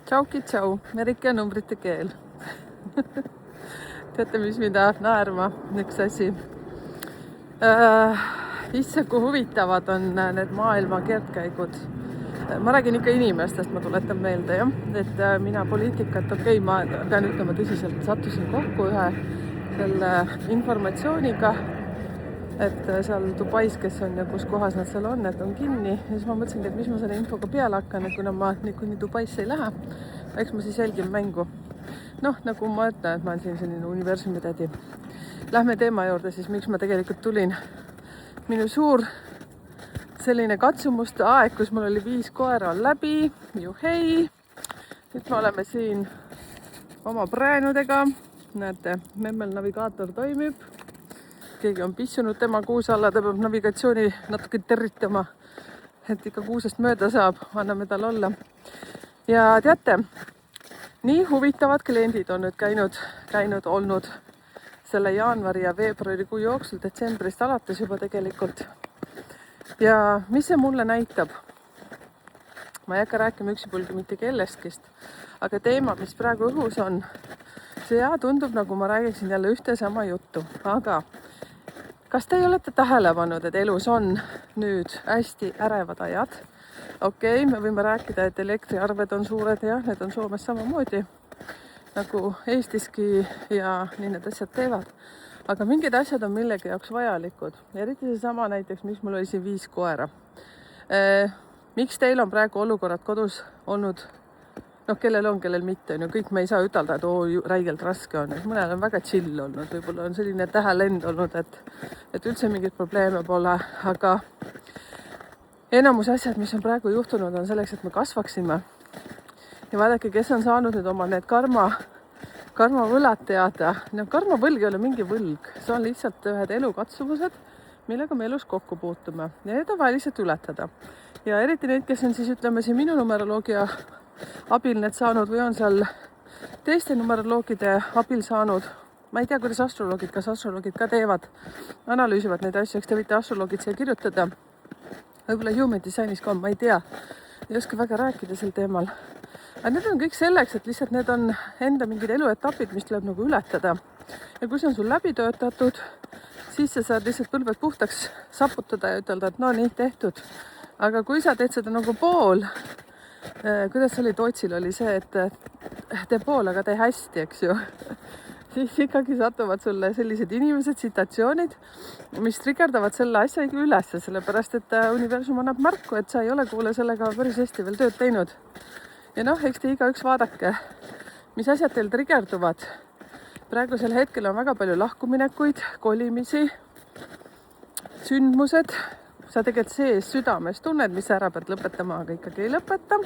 Tšauki tšau, Merike numbrite keel. Teate, mis mind ajab naerma? Üks asi. Isse, kui huvitavad on need maailma keerdkäigud. Ma räägin ikka inimestest, ma tuletan meelde, jah? Et mina poliitikat, ma pean ütlema tõsiselt, sattusin kokku ühe selle informatsiooniga, et seal Dubais, kes on ja kus kohas nad seal on, et on kinni. Ja siis ma mõtlesingi, et mis ma selle infoga peale hakkan, et kuna ma niikuinii Dubaisse ei lähe, eks ma siis jälgin mängu. Nagu ma ütlen, et ma olen siin selline universumi tädi. Lähme teema juurde siis, miks ma tegelikult tulin. Minu suur selline katsumuste aeg, kus mul oli 5 koera on läbi. Juhei! Nüüd me oleme siin oma praenudega. Näete, memmel navigaator toimib. Keegi on pissunud tema kuuse alla, ta peab navigatsiooni natuke territama, et ikka kuusest mööda saab, anname tal olla. Ja teate, nii huvitavad kliendid on nüüd käinud olnud selle jaanuari ja veebruarikuu jooksul, detsembrist alates juba tegelikult. Ja mis see mulle näitab? Ma ei hakka rääkima üksipulgi mitte kellestkist, aga teema, mis praegu õhus on, see tundub, nagu ma räägiksin jälle ühte sama juttu. Aga kas te olete tähele pannud, et elus on nüüd hästi ärevad ajad? Okei, me võime rääkida, et elektriarved on suured ja need on Soomes samamoodi nagu Eestiski ja nii need asjad teevad. Aga mingid asjad on millegi jaoks vajalikud. Eriti see sama näiteks, mis mul oli siin 5 koera. Miks teil on praegu olukorrad kodus olnud? Kellel on, kellel mitte. Kõik me ei saa ütelda, et räigelt raske on. Mõnel on väga chill olnud. Võib-olla on selline tähelend olnud, et üldse mingit probleeme pole. Aga enamus asjad, mis on praegu juhtunud, on selleks, et me kasvaksime. Ja vaadake, kes on saanud nüüd oma need karmavõlad teada. Karmavõlg ei ole mingi võlg. See on lihtsalt ühed elukatsumused, millega me elus kokku puutume. Ja need on vaja lihtsalt ületada. Ja eriti need, kes on siis, ütleme, siin minu numeroloogia abil need saanud või on seal teiste numeroloogide abil saanud. Ma ei tea, kuidas astroloogid, kas astroloogid ka teevad, analüüsivad neid asju, eks te võite astroloogid siia kirjutada. Võib-olla human designis ka on, ma ei tea. Ei oska väga rääkida sel teemal. Aga need on kõik selleks, et lihtsalt need on enda mingid eluetapid, mis tuleb nagu ületada. Ja kui see on sul läbi töötatud, siis sa saad lihtsalt põlved puhtaks saputada ja ütelda, et nii tehtud. Aga kui sa teed seda nagu pool, kuidas oli Tootsil, oli see, et tee pool, aga tee hästi, eks ju. Siis ikkagi satuvad sulle sellised inimesed, situatsioonid, mis trigerdavad selle asja üles, sellepärast, et universum annab märku, et sa ei ole kuule sellega päris hästi veel tööd teinud. Ja eks te igaüks vaadake, mis asjad teil trigerduvad. Praegusel hetkel on väga palju lahkuminekuid, kolimisi, sündmused. Sa tegelikult sees südames tunned, mis ära pead lõpetama, aga ikkagi ei lõpeta.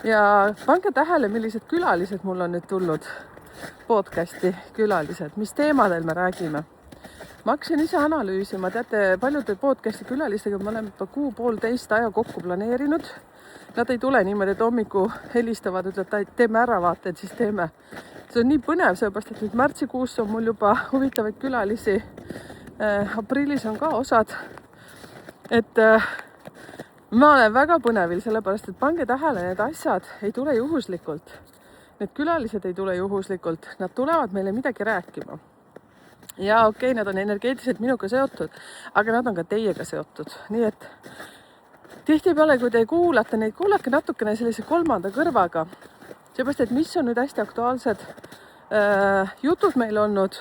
Ja pange tähele, millised külalised mul on nüüd tulnud. Podcasti külalised, mis teemadel me räägime. Ma hakkasin ise analüüsima, teate, paljude podcasti külalistega me oleme juba 1,5 aja kokku planeerinud. Nad ei tule niimoodi, et hommiku helistavad, ütlevad, et teeme ära vaata, et siis teeme. See on nii põnev, sellepärast, et nüüd märtsikuus on mul juba huvitavaid külalisi. Aprillis on ka osad. Et ma olen väga põnevil, sellepärast, et pange tähele, need asjad ei tule juhuslikult. Need külalised ei tule juhuslikult, nad tulevad meile midagi rääkima. Ja okei, nad on energeetiliselt minuga seotud, aga nad on ka teiega seotud. Nii et tihtipeale, kui te kuulate neid, kuulake natukene sellise kolmanda kõrvaga. Seepärast, et mis on nüüd hästi aktuaalsed jutud meil olnud,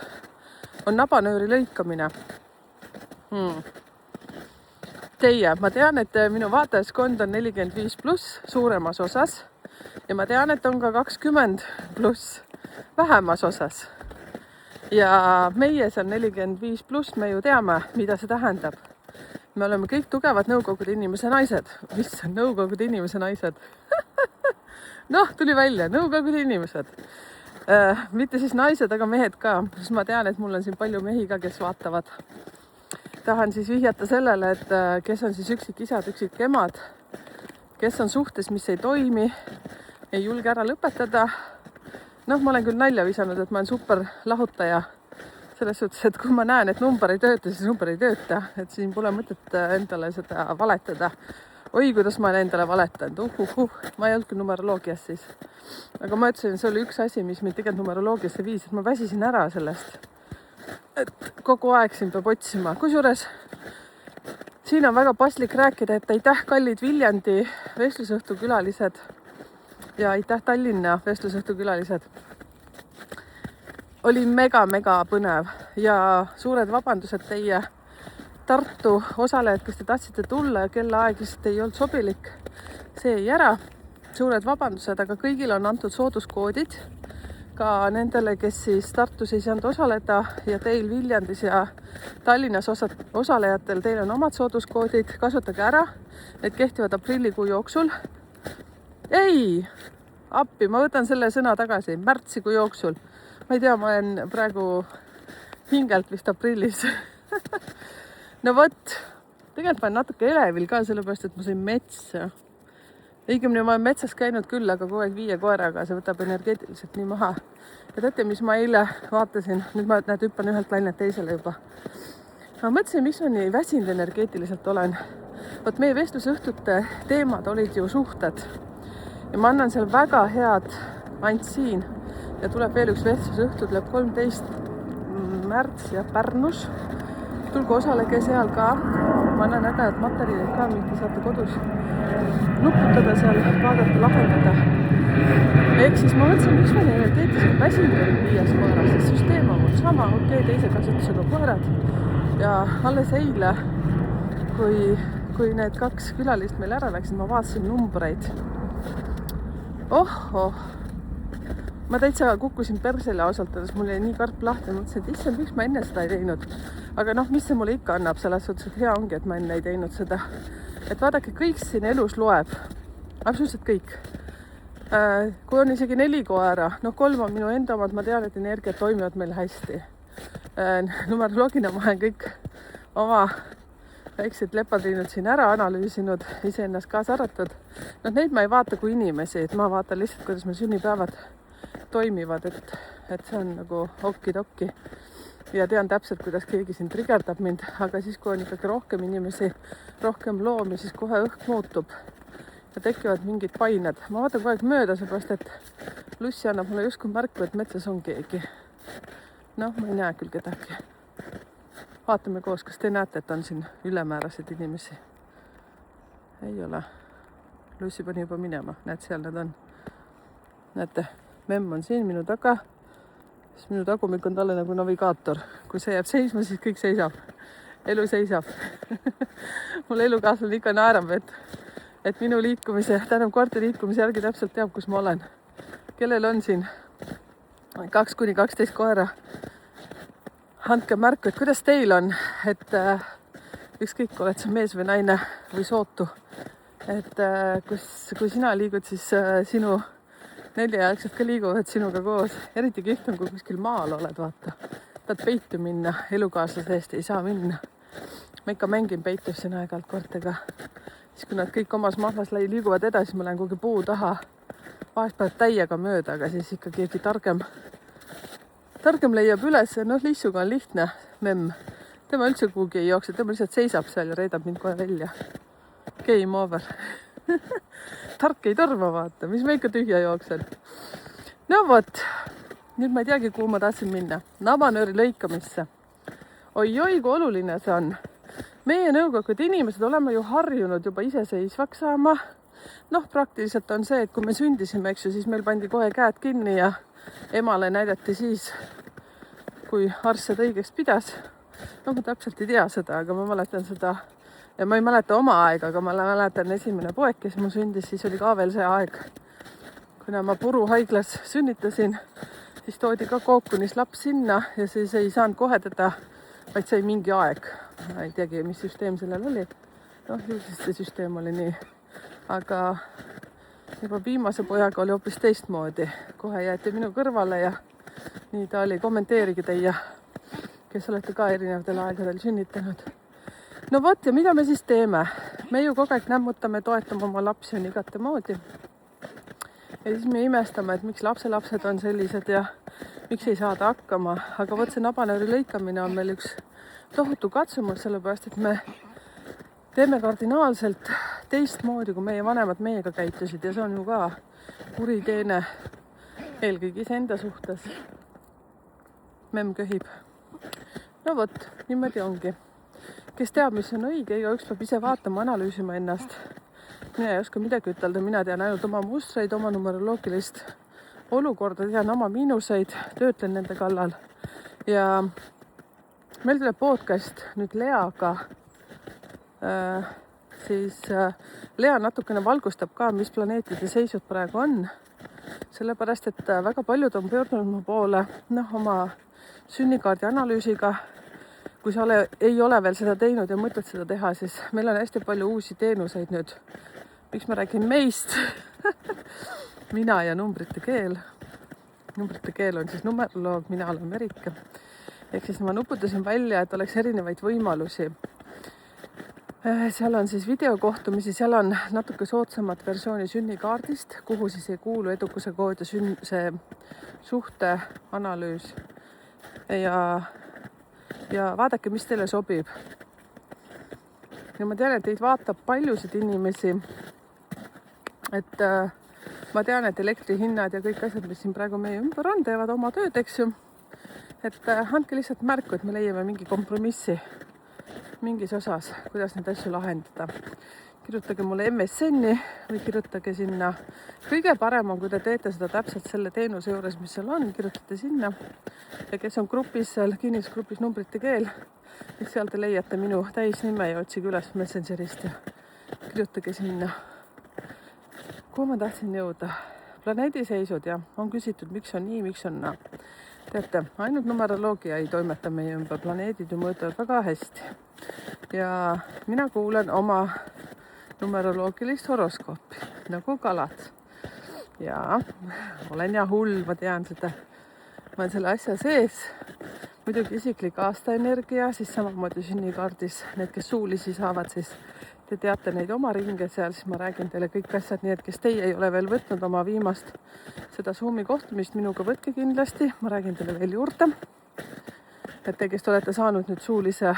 on nabanööri lõikamine. Teie, ma tean, et minu vaatajaskond on 45+ suuremas osas ja ma tean, et on ka 20+ vähemas osas. Ja meie seal 45+, me ju teame, mida see tähendab. Me oleme kõik tugevad nõukogude inimese naised. Mis on nõukogude inimese naised? Tuli välja, nõukogude inimesed. Mitte siis naised, aga mehed ka. Siis ma tean, et mul on siin palju mehi ka, kes vaatavad. Tahan siis vihjata sellele, et kes on siis üksikisad, üksikemad, kes on suhtes, mis ei toimi, ei julge ära lõpetada. Ma olen küll nalja visanud, et ma olen super lahutaja. Selles suhtes, et kui ma näen, et number ei tööta, siis number ei tööta. Et siin pole mõtet endale seda valetada. oi, kuidas ma olen endale valetanud, ma ei olnud küll numeroloogias siis. Aga ma ütlesin, see oli üks asi, mis mind tegelikult numeroloogiasse viis, et ma väsisin ära sellest. Et kogu aeg siin peab otsima. Kusjuures siin on väga paslik rääkida, et aitäh kallid Viljandi vestlusõhtu külalised ja aitäh Tallinna vestlusõhtu külalised. Oli mega põnev ja suured vabandused teie Tartu osalejad, kes te tahtsite tulla ja kellaaeg lihtsalt ei olnud sobilik. See jäi ära. Suured vabandused, aga kõigil on antud sooduskoodid. Ka nendele, kes siis Tartus ei saanud osaleda ja teil Viljandis ja Tallinnas osalejatel, teil on omad sooduskoodid. Kasutage ära. Need kehtivad aprillikuu jooksul. Ei, appi, ma võtan selle sõna tagasi. Märtsikuu jooksul. Ma ei tea, ma olen praegu hingelt vist aprillis. No vot, tegelikult ma olen natuke elevil ka, sellepärast, et ma sain metsa. Õigemini ma olen metsas käinud küll, aga kogu aeg 5 koeraga, see võtab energeetiliselt nii maha. Ja teate, mis ma eile vaatasin? Nüüd ma hüppan ühelt lainet teisele juba. Ma mõtlesin, miks ma nii väsinud energeetiliselt olen. Võt meie vestlusõhtute teemad olid ju suhted. Ja ma annan seal väga head ainult siin. Ja tuleb veel üks vestlusõhtu, tuleb 13. märts ja Pärnus. Tulge osalege seal ka. Ma annan väga head materjalid ka, mida saate kodus nuputada seal, vaadata, lahendada. Ehk siis ma mõtlesin, miks ma energeetiliselt väsinud olin 5 koeras, sest süsteem on mul sama, teise kasutusega koerad. Ja alles eile, kui need 2 külalist meil ära läksid, ma vaatasin numbreid. Ma täitsa kukkusin persele ausalt, mul jäi nii karp lahti, mõtlesin, et issand, miks ma enne seda ei teinud. Aga mis see mulle ikka annab, selles suhtes, et hea ongi, et ma enne ei teinud seda. Et vaadake, kõik siin elus loeb. Absoluutselt kõik. Kui on isegi 4 koera, 3 on minu enda omad, ma tean, et energiat toimivad meil hästi. Numeroloogina ma olen kõik oma väiksed lepadriinud siin ära analüüsinud, iseennast kaasa arvatud. Neid ma ei vaata kui inimesi, et ma vaatan lihtsalt, kuidas meil sünnipäevad toimivad, et see on nagu okki-dokki. Ja tean täpselt, kuidas keegi siin trigerdab mind, aga siis, kui on ikkagi rohkem inimesi, rohkem loomi, siis kohe õhk muutub ja tekivad mingid pained. Ma vaatan kogu aeg mööda, seepärast, et Lussi annab mulle justkui märku, et metsas on keegi. Ma ei näe küll kedagi. Vaatame koos, kas te näete, et on siin ülemäärased inimesi. Ei ole. Lussi pani juba minema. Näed, seal nad on. Näete, memm on siin minu taga. Siis minu tagumik on talle nagu navigaator. Kui see jääb seisma, siis kõik seisab. Elu seisab. Mul elukaaslane ikka naerab, et minu liikumise, koerte liikumise järgi täpselt teab, kus ma olen. Kellel on siin 2-12 koera? Andke märku, et kuidas teil on, et ükskõik, oled sa mees või naine või sootu. Et kui sina liigud, siis sinu 4-jälgsed ka liiguvad sinuga koos. Eriti kihvt on, kui kuskil maal oled, vaata. Tahad peitu minna, elukaaslase eest ei saa minna. Ma ikka mängin peitus siin aeg-ajalt koertega. Siis kui nad kõik omas mahlas liiguvad edasi, ma lähen kuhugi puu taha. Vahest paned täiega mööda, aga siis ikka keegi targem leiab üles. Lissuga on lihtne, memm. Tema üldse kuhugi ei jookse, tema lihtsalt seisab seal ja reedab mind kohe välja. Game over. Tark ei torma, vaata, mis ma ikka tühja jooksen. No vot, nüüd ma ei teagi, kuhu ma tahtsin minna. Nabanööri lõikamisse. Oi, kui oluline see on. Meie nõukogude inimesed oleme ju harjunud juba iseseisvaks saama. Praktiliselt on see, et kui me sündisime, siis meil pandi kohe käed kinni ja emale näidati siis, kui arst seda õigeks pidas. Ma täpselt ei tea seda, aga ma mäletan seda. Ja ma ei mäleta oma aega, aga ma mäletan esimene poeg, kes mu sündis, siis oli ka veel see aeg. Kuna ma Puru haiglas sünnitasin, siis toodi ka Kookunis laps sinna ja siis ei saanud kohe teda, vaid sai mingi aeg. Ma ei teagi, mis süsteem sellel oli. Ju siis see süsteem oli nii. Aga juba viimase pojaga oli hoopis teistmoodi. Kohe jäeti minu kõrvale ja nii ta oli. Kommenteerige teie, kes olete ka erinevatel aegadel sünnitanud. No vot, ja mida me siis teeme? Me ju kogu aeg nämmutame, toetame oma lapsi on igate moodi. Ja siis me imestame, et miks lapselapsed on sellised ja miks ei saada hakkama. Aga vot see nabanööri lõikamine on meil üks tohutu katsumus, sellepärast, et me teeme kardinaalselt teistmoodi, kui meie vanemad meiega käitusid ja see on ju ka kuriteene eelkõige iseenda suhtes. Memm köhib. No vot, niimoodi ongi. Kes teab, mis on õige, igaüks peab ise vaatama, analüüsima ennast. Mina ei oska midagi ütelda, mina tean ainult oma mustreid, oma numeroloogilist olukorda, tean oma miinuseid, töötlen nende kallal. Ja meil tuleb podcast nüüd Leaga. Lea natukene valgustab ka, mis planeetide seisud praegu on. Sellepärast, et väga paljud on pöördunud mu poole oma sünnikaardi analüüsiga. Kui sa ei ole veel seda teinud ja mõtled seda teha, siis meil on hästi palju uusi teenuseid nüüd. Miks ma räägin meist? Mina ja numbrite keel. Numbrite keel on siis numeroloog, mina olen Merike. Ehk siis ma nuputasin välja, et oleks erinevaid võimalusi. Seal on siis videokohtumisi, seal on natuke soodsamat versiooni sünnikaardist, kuhu siis ei kuulu edukuse kood ja see suhte analüüs. Ja vaadake, mis teile sobib. Ja ma tean, et teid vaatab paljusid inimesi. Et ma tean, et elektrihinnad ja kõik asjad, mis siin praegu meie ümber on, teevad oma tööd, eks ju. Et andke lihtsalt märku, et me leiame mingi kompromissi mingis osas, kuidas neid asju lahendada. Kirjutage mulle MSN-i või kirjutage sinna. Kõige parem on, kui te teete seda täpselt selle teenuse juures, mis seal on, kirjutate sinna. Ja kes on grupis seal, kinnisgrupis numbrite keel, siis seal te leiate minu täisnime ja otsige üles Messengerist ja kirjutage sinna. Kuhu ma tahtsin jõuda? Planeediseisud ja on küsitud, miks on nii, miks on naa. Teate, ainult numeroloogia ei toimeta meie ümber, planeedid ju mõõtavad väga hästi. Ja mina kuulen oma numeroloogilist horoskoopi, nagu kalad. Ja olen ja hull, ma tean seda. Ma olen selle asja sees. Muidugi isiklik aastaenergia, siis samamoodi sünnikaardis. Need, kes suulisi saavad, siis te teate neid oma ringe seal, siis ma räägin teile kõik asjad, nii et kes teie ei ole veel võtnud oma viimast seda Zoomi kohtumist, minuga võtke kindlasti, ma räägin teile veel juurde. Et te, kes te olete saanud nüüd suulise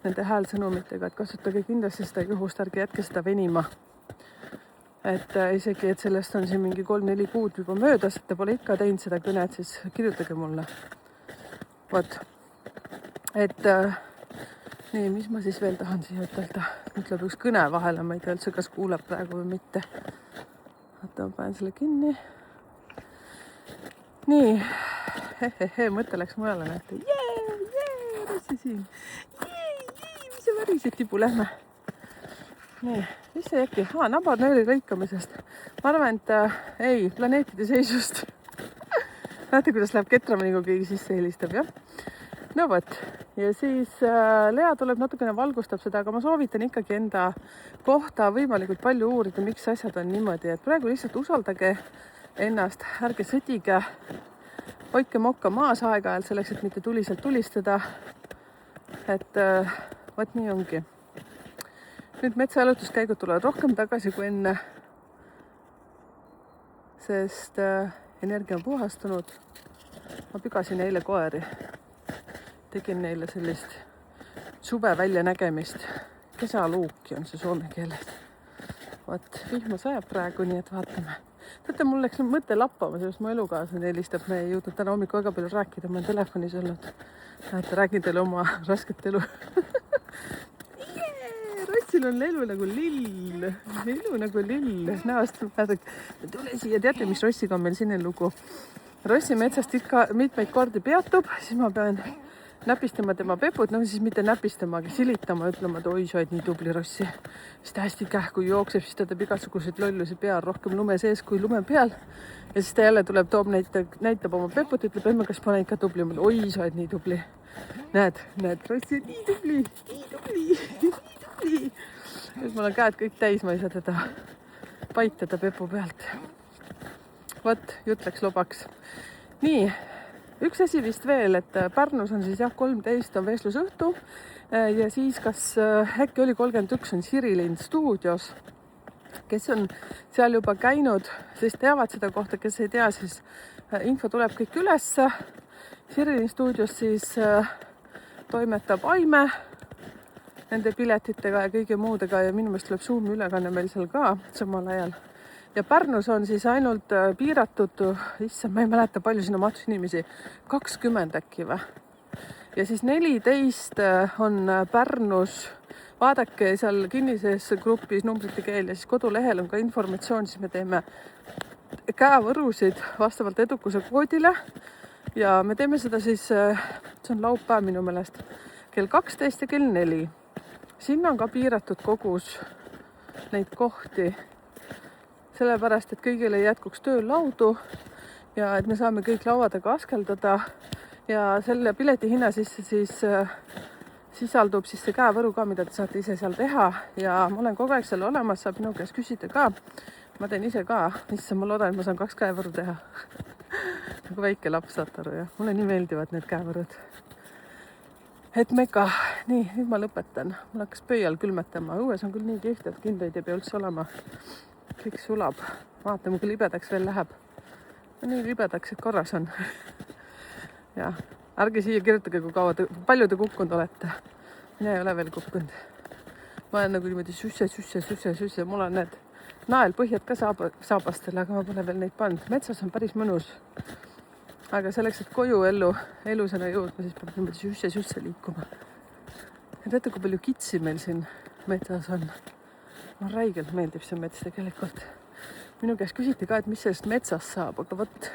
nende häälsõnumitega, et kasutage kindlasti seda juhust, ärge jätke seda venima. Et isegi, et sellest on siin mingi 3-4 kuud juba möödas, et te pole ikka teinud seda kõnet, siis kirjutage mulle. Vot. Et nii, mis ma siis veel tahan siia ütelda? Ütleb üks kõne vahele, ma ei tea üldse, kas kuuleb praegu või mitte. Vaata, ma panen selle kinni. Nii, mõte läks mujale nähti. Rossi siin. Mis see värised tibu lähme? Nii, mis see äkki? Nabanööri lõikamisest. Ma arvan, et ei, planeetide seisust. Näete, kuidas läheb ketramini, kui keegi sisse helistab, jah? No võt. Ja siis Lea tuleb natukene valgustab seda, aga ma soovitan ikkagi enda kohta võimalikult palju uurida, miks asjad on niimoodi. Et praegu lihtsalt usaldage ennast, ärge sõdige, hoidke mokka maas aeg-ajalt selleks, et mitte tuliselt tulistada. Et võt nii ongi. Nüüd metsaelutuskäigud tulevad rohkem tagasi kui enne, sest energia on puhastunud. Ma pügasin eile koeri. Tegin neile sellist suve välja nägemist. Kesaluuki on see soome keeles. Vot, vihma sajab praegu, nii et vaatame. Teate, mul läks mõte lappama, sellest mu elukaaslane helistab. Me ei jõudnud täna hommikul väga palju rääkida, ma olen telefonis olnud. Räägin teile oma rasket elu. Rossil on elu nagu lill. Elu nagu lill. Näost tule siia, teate, mis Rossiga on meil sinne lugu. Rossi metsast ikka mitmeid kordi peatub, siis ma pean näpistama tema peput, no siis mitte näpistama, aga silitama, ütlema, et oi, sa oled nii tubli Rossi. Siis ta hästi kähku jookseb, siis ta teeb igasuguseid lollusi peal, rohkem lume sees kui lume peal. Ja siis ta jälle tuleb, näitab oma peput, ütleb, emme, kas pane ikka tubli. Oi, sa oled nii tubli. Näed, Rossi on nii tubli, nii tubli. Nüüd mul on käed kõik täis, ma ei saa teda paitada pepu pealt. Vot, jutt läks lobaks. Nii, üks asi vist veel, et Pärnus on siis 13 on vestlusõhtu ja siis kas äkki oli 31 on Sirilin stuudios, kes on seal juba käinud, siis teavad seda kohta, kes ei tea, siis info tuleb kõik ülesse. Sirilin stuudios siis toimetab Aime nende piletitega ja kõige muudega ja minu meelest tuleb Zoomi ülekanne meil seal ka samal ajal. Ja Pärnus on siis ainult piiratud, issand, ma ei mäleta, palju sinna mahtus inimesi, 20 äkki või. Ja siis 14 on Pärnus, vaadake seal kinnises grupis Numbrite keel ja siis kodulehel on ka informatsioon, siis me teeme käevõrusid vastavalt edukuse koodile ja me teeme seda siis, see on laupäev minu meelest, kell 12 ja kell 4. Sinna on ka piiratud kogus neid kohti, sellepärast, et kõigil ei jätkuks töölaudu ja et me saame kõik lauadega askeldada ja selle pileti hinna sisse siis sisaldub siis see käevõru ka, mida te saate ise seal teha ja ma olen kogu aeg seal olemas, saab minu käest küsida ka. Ma teen ise ka, issand, ma loodan, et ma saan 2 käevõru teha. Nagu väike laps, saate aru, jah. Mulle nii meeldivad need käevõrud. Et mega, nii, nüüd ma lõpetan. Mul hakkas pöial külmetama. Õues on küll nii kihvt, et kindaid ei pea üldse olema. Kõik sulab. Vaatame, kui libedaks veel läheb. Nii libedaks, et korras on. Ja, ärge siia kirjutage, kui kaua palju te kukkunud olete. Mina ei ole veel kukkunud. Ma olen nagu niimoodi süsse. Mul on need naelpõhjad ka saabastel, aga ma pole veel neid pannud. Metsas on päris mõnus. Aga selleks, et koju elusena jõudma, siis peab niimoodi süsse liikuma. Ja teate, kui palju kitsi meil siin metsas on. Ma räigelt meeldib see mets tegelikult. Minu käest küsiti ka, et mis sellest metsast saab, aga võt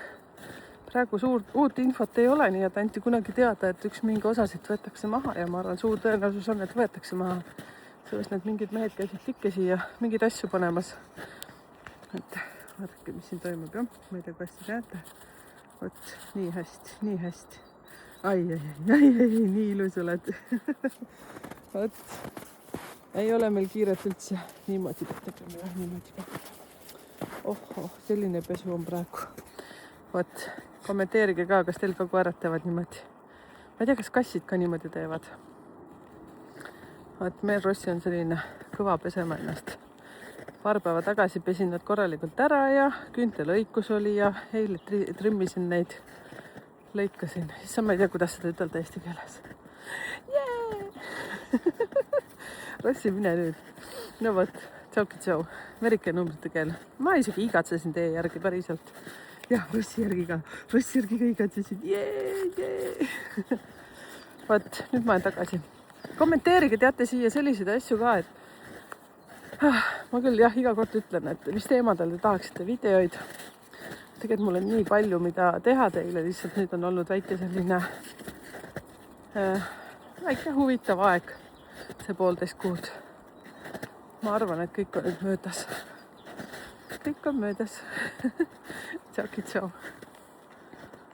praegu uut infot ei ole, nii et anti kunagi teada, et üks mingi osasid võetakse maha ja ma arvan, suur tõenäosus on, et võetakse maha. Sellest need mingid mehed käisid tikkesi ja mingeid asju panemas. Et vaadake, mis siin toimub, jah. Ma ei tea, kas te teate. Vot, nii hästi. Ai, nii ilus oled. Vot, ei ole meil kiiret üldse. Niimoodi tegeme, jah, niimoodi. Oh, selline pesu on praegu. Vot, kommenteerige ka, kas teil ka koerad teevad niimoodi. Ma ei tea, kas kassid ka niimoodi teevad. Et meil Rossi on selline kõva pesema ennast. Paar päeva tagasi pesin nad korralikult ära ja küüntelõikus oli ja eile trimmisin neid, lõikasin. Issa ma ei tea, kuidas seda ütelda eesti keeles. Rossi, mine nüüd. No vot, tšau. Merike Numbrite keel. Ma isegi igatsesin teie järgi päriselt. Jah, Rossi järgi ka igatsesin. Vot, nüüd ma olen tagasi. Kommenteerige, teate siia selliseid asju ka, et ma küll jah, iga kord ütlen, et mis teemadel te tahaksite videoid. Tegelikult mul on nii palju, mida teha teile, lihtsalt nüüd on olnud väike selline väike huvitav aeg, see 1,5 kuud. Ma arvan, et kõik on nüüd möödas. Kõik on möödas. Tšau.